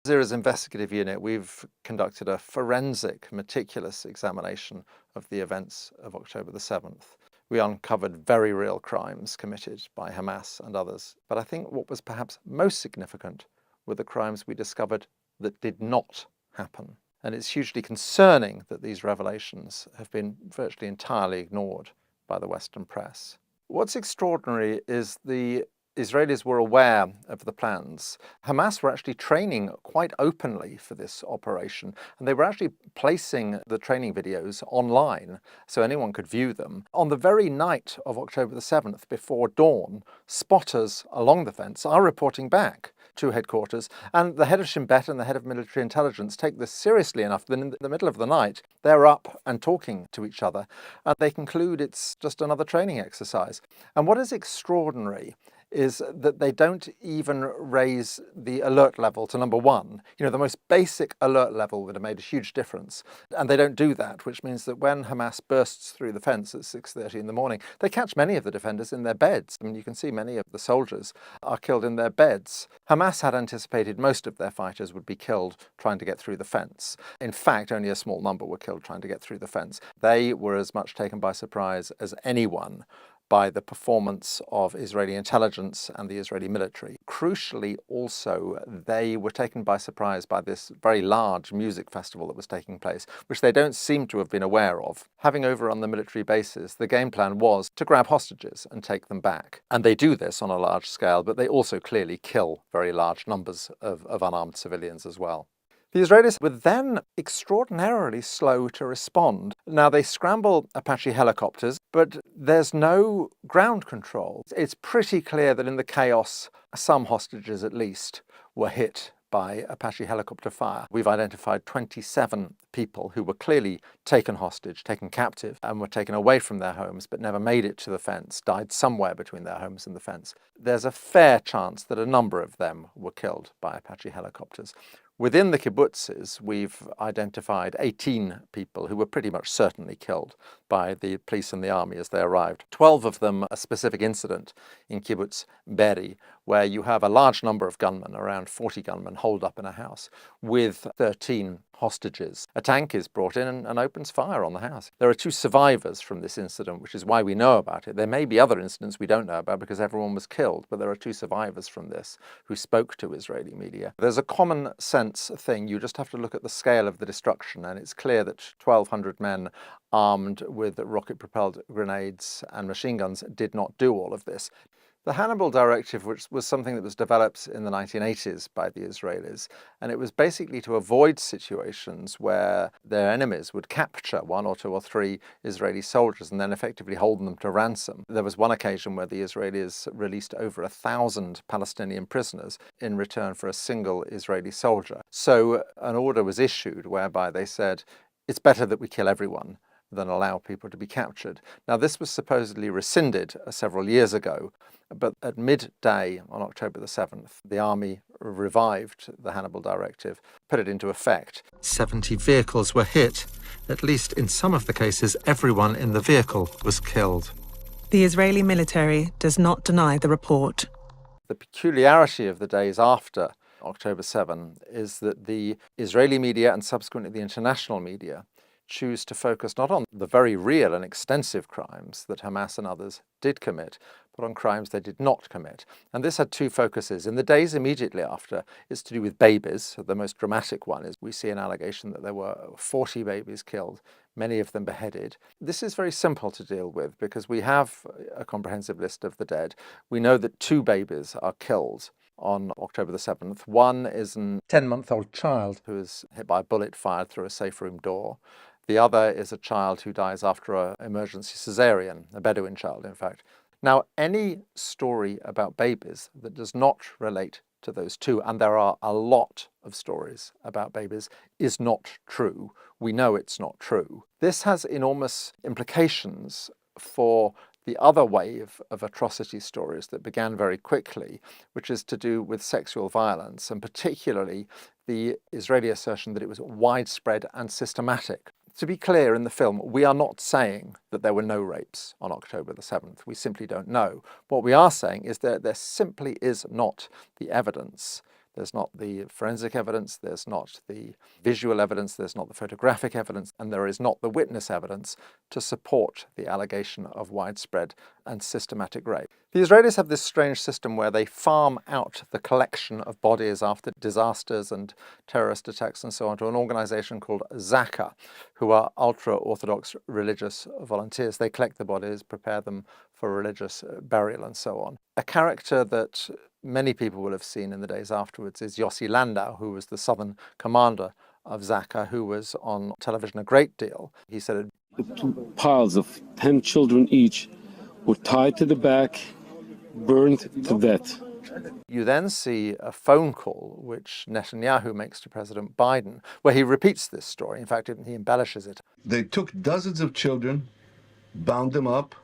Zira's investigative unit, we've conducted a forensic, meticulous examination of the events of October the 7th. We uncovered very real crimes committed by Hamas and others. But I think what was perhaps most significant were the crimes we discovered that did not happen. And it's hugely concerning that these revelations have been virtually entirely ignored by the Western press. What's extraordinary is the Israelis were aware of the plans. Hamas were actually training quite openly for this operation, and they were actually placing the training videos online so anyone could view them. On the very night of October the 7th, before dawn, spotters along the fence are reporting back to headquarters, and the head of Shin Bet and the head of military intelligence take this seriously enough that in the middle of the night they're up and talking to each other, and they conclude it's just another training exercise. And what is extraordinary is that they don't even raise the alert level to number 1. The most basic alert level would have made a huge difference. And they don't do that, which means that when Hamas bursts through the fence at 6:30 in the morning, they catch many of the defenders in their beds. You can see many of the soldiers are killed in their beds. Hamas had anticipated most of their fighters would be killed trying to get through the fence. In fact, only a small number were killed trying to get through the fence. They were as much taken by surprise as anyone by the performance of Israeli intelligence and the Israeli military. Crucially also, they were taken by surprise by this very large music festival that was taking place, which they don't seem to have been aware of. Having overrun the military bases, the game plan was to grab hostages and take them back. And they do this on a large scale, but they also clearly kill very large numbers of unarmed civilians as well. The Israelis were then extraordinarily slow to respond. Now, they scramble Apache helicopters, but there's no ground control. It's pretty clear that in the chaos, some hostages at least were hit by Apache helicopter fire. We've identified 27 people who were clearly taken hostage, taken captive, and were taken away from their homes, but never made it to the fence, died somewhere between their homes and the fence. There's a fair chance that a number of them were killed by Apache helicopters. Within the kibbutzes, we've identified 18 people who were pretty much certainly killed by the police and the army as they arrived. 12 of them a specific incident in kibbutz Be'eri, where you have a large number of gunmen, around 40 gunmen, holed up in a house with 13 hostages. A tank is brought in and opens fire on the house. There are 2 survivors from this incident, which is why we know about it. There may be other incidents we don't know about because everyone was killed, but there are 2 survivors from this who spoke to Israeli media. There's a common sense thing. You just have to look at the scale of the destruction, and it's clear that 1,200 men armed with rocket-propelled grenades and machine guns did not do all of this. The Hannibal Directive, which was something that was developed in the 1980s by the Israelis, and it was basically to avoid situations where their enemies would capture 1 or 2 or 3 Israeli soldiers and then effectively hold them to ransom. There was one occasion where the Israelis released over 1,000 Palestinian prisoners in return for a single Israeli soldier. So an order was issued whereby they said, it's better that we kill everyone than allow people to be captured. Now, this was supposedly rescinded several years ago, but at midday on October the 7th, the army revived the Hannibal Directive, put it into effect. 70 vehicles were hit. At least in some of the cases, everyone in the vehicle was killed. The Israeli military does not deny the report. The peculiarity of the days after October 7 is that the Israeli media and subsequently the international media choose to focus not on the very real and extensive crimes that Hamas and others did commit, but on crimes they did not commit. And this had 2 focuses. In the days immediately after, it's to do with babies. The most dramatic one is we see an allegation that there were 40 babies killed, many of them beheaded. This is very simple to deal with because we have a comprehensive list of the dead. We know that 2 babies are killed on October the 7th. One is a 10-month-old child who is hit by a bullet fired through a safe room door. The other is a child who dies after an emergency cesarean, a Bedouin child, in fact. Now, any story about babies that does not relate to those 2, and there are a lot of stories about babies, is not true. We know it's not true. This has enormous implications for the other wave of atrocity stories that began very quickly, which is to do with sexual violence, and particularly the Israeli assertion that it was widespread and systematic. To be clear, in the film, we are not saying that there were no rapes on October the 7th. We simply don't know. What we are saying is that there simply is not the evidence There's not the forensic evidence, there's not the visual evidence, there's not the photographic evidence, and there is not the witness evidence to support the allegation of widespread and systematic rape. The Israelis have this strange system where they farm out the collection of bodies after disasters and terrorist attacks and so on to an organization called Zaka, who are ultra-Orthodox religious volunteers. They collect the bodies, prepare them for religious burial and so on. A character that many people will have seen in the days afterwards is Yossi Landau, who was the southern commander of Zaka, who was on television a great deal. He said, "The two piles of 10 children each were tied to the back, burned to death." You then see a phone call which Netanyahu makes to President Biden, where he repeats this story. In fact, he embellishes it. They took dozens of children, bound them up,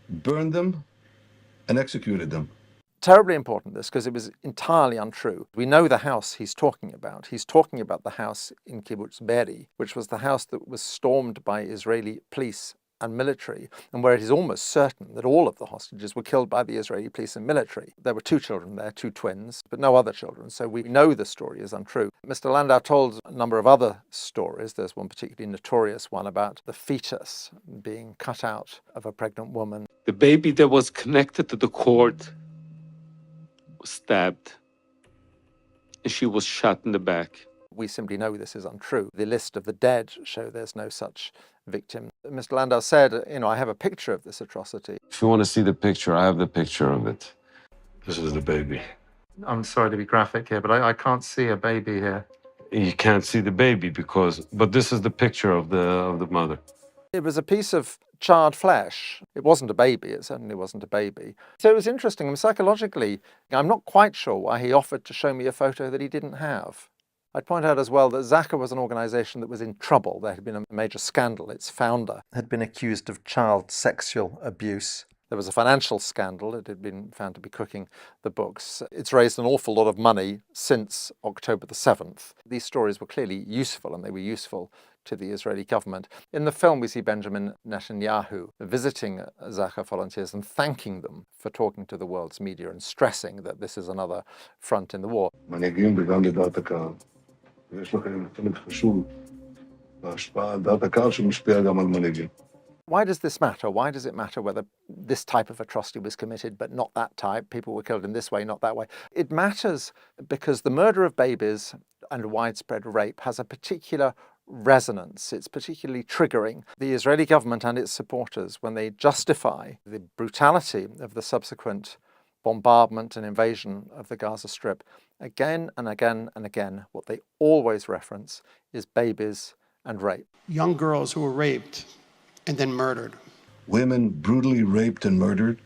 burned them, and executed them. Terribly important, this, because it was entirely untrue. We know the house he's talking about. He's talking about the house in Kibbutz Be'eri, which was the house that was stormed by Israeli police and military, and where it is almost certain that all of the hostages were killed by the Israeli police and military. There were 2 children there, 2 twins, but no other children, so we know the story is untrue. Mr. Landau told a number of other stories. There's one particularly notorious one about the fetus being cut out of a pregnant woman. The baby that was connected to the cord was stabbed, and she was shot in the back. We simply know this is untrue. The list of the dead show there's no such victim. Mr. Landau said, I have a picture of this atrocity. If you want to see the picture, I have the picture of it. This is the baby. I'm sorry to be graphic here, but I can't see a baby here. You can't see the baby but this is the picture of the mother. It was a piece of charred flesh. It wasn't a baby. It certainly wasn't a baby. So it was interesting. And psychologically, I'm not quite sure why he offered to show me a photo that he didn't have. I'd point out as well that Zaka was an organization that was in trouble. There had been a major scandal. Its founder had been accused of child sexual abuse. There was a financial scandal. It had been found to be cooking the books. It's raised an awful lot of money since October the 7th. These stories were clearly useful, and they were useful to the Israeli government. In the film, we see Benjamin Netanyahu visiting Zaka volunteers and thanking them for talking to the world's media and stressing that this is another front in the war. מנהיגים וגם לדעת הקהל. ויש לכם חלק חשוב בהשפעה על דעת הקהל שמשפיע גם על מנהיגים. Why does this matter? Why does it matter whether this type of atrocity was committed, but not that type? People were killed in this way, not that way. It matters because the murder of babies and widespread rape has a particular resonance. It's particularly triggering. The Israeli government and its supporters, when they justify the brutality of the subsequent bombardment and invasion of the Gaza Strip, again and again and again, what they always reference is babies and rape. Young girls who were raped and then murdered. Women brutally raped and murdered.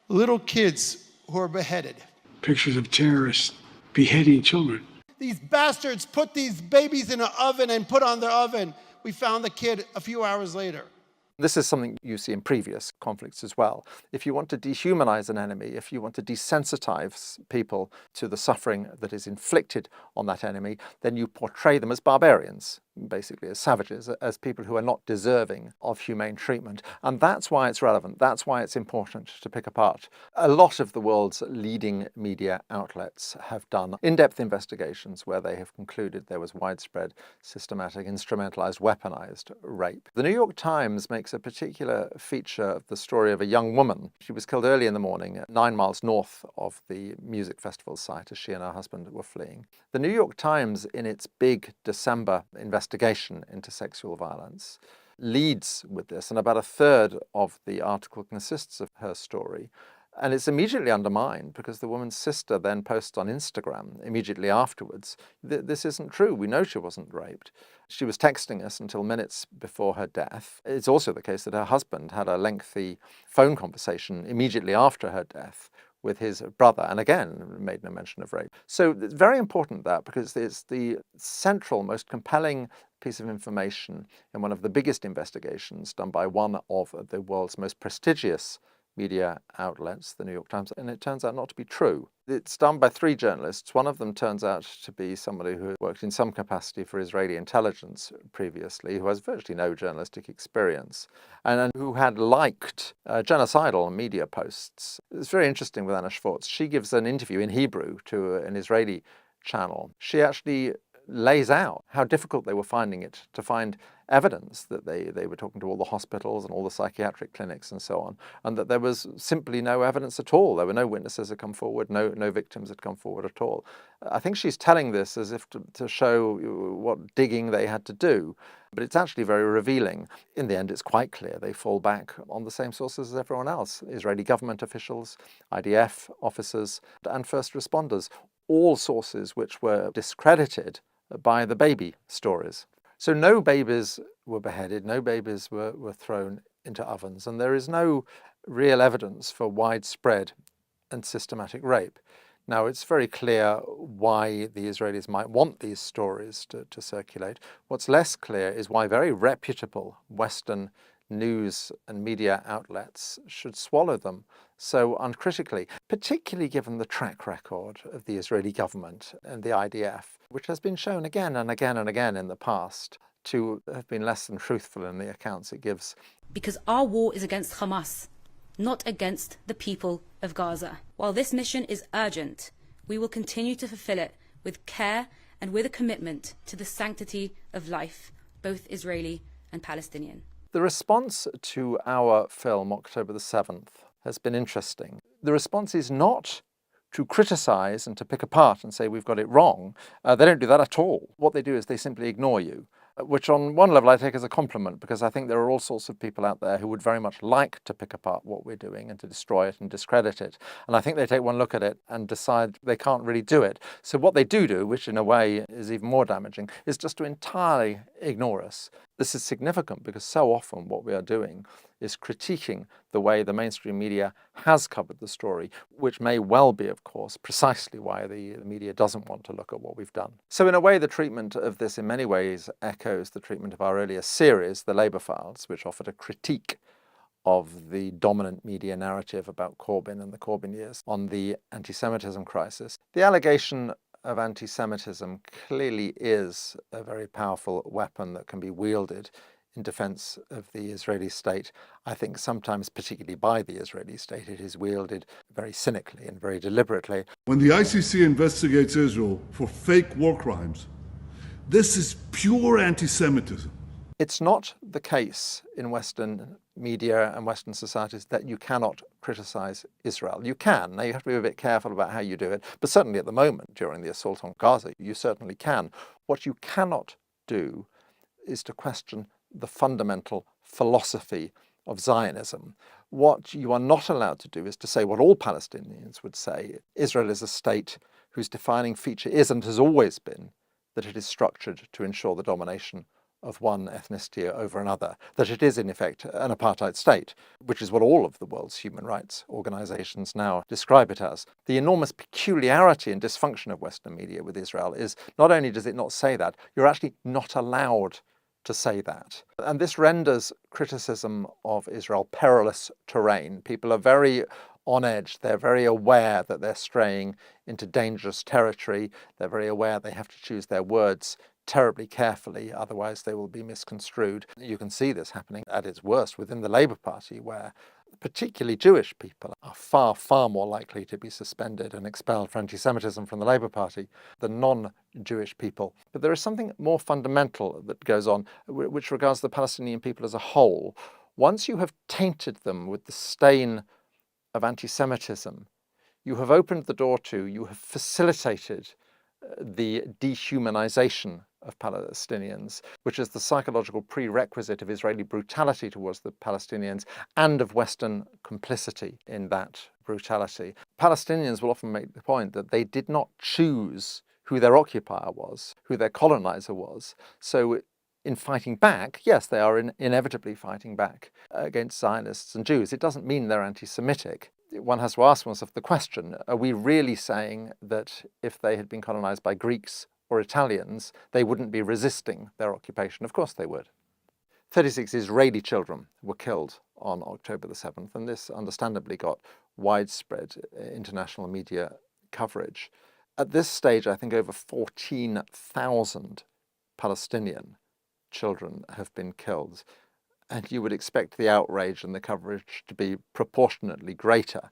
Little kids who are beheaded. Pictures of terrorists beheading children. These bastards put these babies in an oven and put on the oven. We found the kid a few hours later. This is something you see in previous conflicts as well. If you want to dehumanize an enemy, if you want to desensitize people to the suffering that is inflicted on that enemy, then you portray them as barbarians, basically as savages, as people who are not deserving of humane treatment. And that's why it's relevant. That's why it's important to pick apart. A lot of the world's leading media outlets have done in-depth investigations where they have concluded there was widespread, systematic, instrumentalized, weaponized rape. The New York Times makes a particular feature of the story of a young woman. She was killed early in the morning, 9 miles north of the music festival site, as she and her husband were fleeing. The New York Times, in its big December investigation into sexual violence, leads with this, and about a third of the article consists of her story. And it's immediately undermined because the woman's sister then posts on Instagram immediately afterwards, this isn't true, we know she wasn't raped. She was texting us until minutes before her death. It's also the case that her husband had a lengthy phone conversation immediately after her death with his brother, and again, made no mention of rape. So it's very important that, because it's the central, most compelling piece of information in one of the biggest investigations done by one of the world's most prestigious media outlets, the New York Times, and it turns out not to be true. It's done by 3 journalists. One of them turns out to be somebody who worked in some capacity for Israeli intelligence previously, who has virtually no journalistic experience, and who had liked genocidal media posts. It's very interesting with Anna Schwartz. She gives an interview in Hebrew to an Israeli channel, she actually lays out how difficult they were finding it to find evidence that they were talking to all the hospitals and all the psychiatric clinics and so on, and that there was simply no evidence at all. There were no witnesses had come forward, no victims had come forward at all. I think she's telling this as if to show what digging they had to do, but it's actually very revealing. In the end, it's quite clear they fall back on the same sources as everyone else: Israeli government officials, IDF officers, and first responders, all sources which were discredited by the baby stories. So no babies were beheaded, no babies were thrown into ovens, and there is no real evidence for widespread and systematic rape. Now, it's very clear why the Israelis might want these stories to circulate. What's less clear is why very reputable Western news and media outlets should swallow them so uncritically, particularly given the track record of the Israeli government and the IDF, which has been shown again and again and again in the past to have been less than truthful in the accounts it gives. Because our war is against Hamas, not against the people of Gaza. While this mission is urgent, we will continue to fulfill it with care and with a commitment to the sanctity of life, both Israeli and Palestinian. The response to our film, October the 7th, has been interesting. The response is not to criticize and to pick apart and say we've got it wrong. They don't do that at all. What they do is they simply ignore you, which on one level I take as a compliment, because I think there are all sorts of people out there who would very much like to pick apart what we're doing and to destroy it and discredit it. And I think they take one look at it and decide they can't really do it. So what they do, which in a way is even more damaging, is just to entirely ignore us. This is significant because so often what we are doing is critiquing the way the mainstream media has covered the story, which may well be, of course, precisely why the media doesn't want to look at what we've done. So in a way, the treatment of this in many ways echoes the treatment of our earlier series, The Labour Files, which offered a critique of the dominant media narrative about Corbyn and the Corbyn years on the anti-Semitism crisis. The allegation of anti-Semitism clearly is a very powerful weapon that can be wielded in defense of the Israeli state. I think sometimes, particularly by the Israeli state, it is wielded very cynically and very deliberately. When the ICC investigates Israel for fake war crimes, this is pure anti-Semitism. It's not the case in Western media and Western societies that you cannot criticize Israel. You can. Now, you have to be a bit careful about how you do it, but certainly at the moment, during the assault on Gaza, you certainly can. What you cannot do is to question the fundamental philosophy of Zionism. What you are not allowed to do is to say what all Palestinians would say: Israel is a state whose defining feature is and has always been that it is structured to ensure the domination of one ethnicity over another, that it is in effect an apartheid state, which is what all of the world's human rights organizations now describe it as. The enormous peculiarity and dysfunction of Western media with Israel is not only does it not say that, you're actually not allowed to say that. And this renders criticism of Israel perilous terrain. People are very on edge. They're very aware that they're straying into dangerous territory. They're very aware they have to choose their words terribly carefully, otherwise they will be misconstrued. You can see this happening at its worst within the Labour Party, where particularly Jewish people are far, far more likely to be suspended and expelled for anti-Semitism from the Labour Party than non-Jewish people. But there is something more fundamental that goes on, which regards the Palestinian people as a whole. Once you have tainted them with the stain of anti-Semitism, you have opened the door to, you have facilitated the dehumanization of Palestinians, which is the psychological prerequisite of Israeli brutality towards the Palestinians and of Western complicity in that brutality. Palestinians will often make the point that they did not choose who their occupier was, who their colonizer was. So in fighting back, yes, they are inevitably fighting back against Zionists and Jews. It doesn't mean they're anti-Semitic. One has to ask oneself the question, are we really saying that if they had been colonized by Greeks or Italians, they wouldn't be resisting their occupation? Of course they would. 36 Israeli children were killed on October the 7th, and this understandably got widespread international media coverage. At this stage, I think over 14,000 Palestinian children have been killed. And you would expect the outrage and the coverage to be proportionately greater,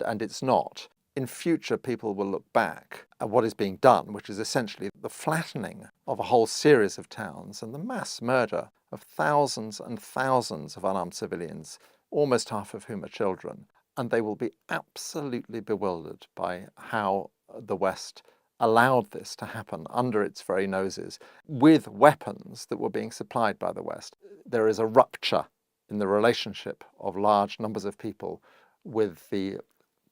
and it's not. in future people will look back at what is being done, which is essentially the flattening of a whole series of towns and the mass murder of thousands and thousands of unarmed civilians, almost half of whom are children. And they will be absolutely bewildered by how the West allowed this to happen under its very noses with weapons that were being supplied by the West. There is a rupture in the relationship of large numbers of people with the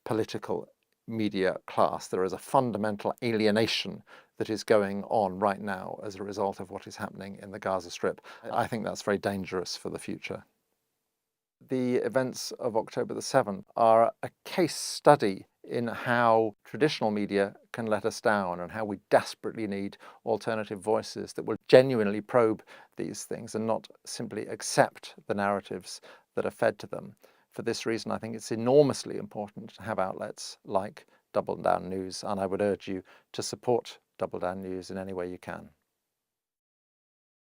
political media class. There is a fundamental alienation that is going on right now as a result of what is happening in the Gaza Strip. I think that's very dangerous for the future. The events of October the 7th are a case study in how traditional media can let us down and how we desperately need alternative voices that will genuinely probe these things and not simply accept the narratives that are fed to them. For this reason, I think it's enormously important to have outlets like Double Down News, and I would urge you to support Double Down News in any way you can.